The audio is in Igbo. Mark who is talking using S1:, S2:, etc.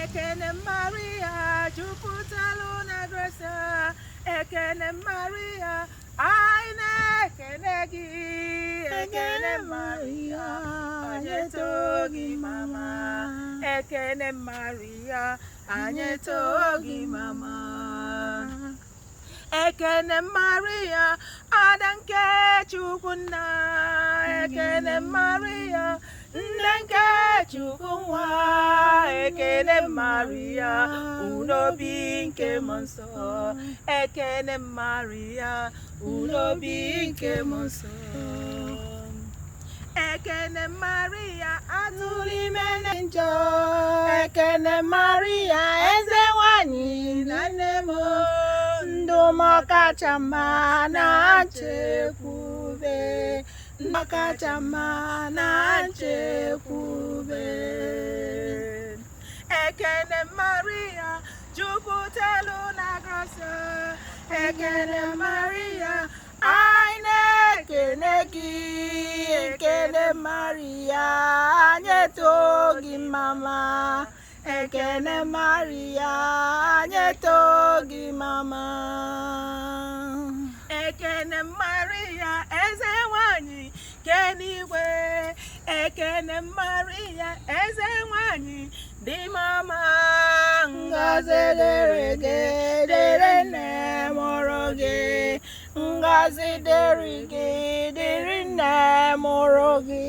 S1: Ekene Maria, jupụtara na grace. Ekene Maria, anyị ekene gị. Ekene Maria, anyị too gị mama. Ekene Maria, anyị too gị mama. Ekene Maria, ada nke Chukwu nna. Ekene Maria, nne nke Chukwu nwa. Ekene Maria, unobi nke mmụọ nsọ. Ekene Maria, unobi nke mmụọ nsọ. Ekene Maria, atụrụ ime na njọ. Ekene Maria, eze nwanyị na nne m. Ndụ m ọkacha mma na nchekwube. Ndụ ọkacha mma na nchekwube. Ekene Maria, jupụtara na grace. Ekene Maria, anyị na-ekene gị. Ekene Maria, anyị too gị mama. Ekene Maria, anyị too gị mama. Ekene Maria, eze nwanyị kenigwe. Ekene Maria, eze nwanyị dị mama. Ngọzi dịrị gị, dịrị nne mụrụ gị. Ngọzi dịrị gị, dịrị nne mụrụ gị.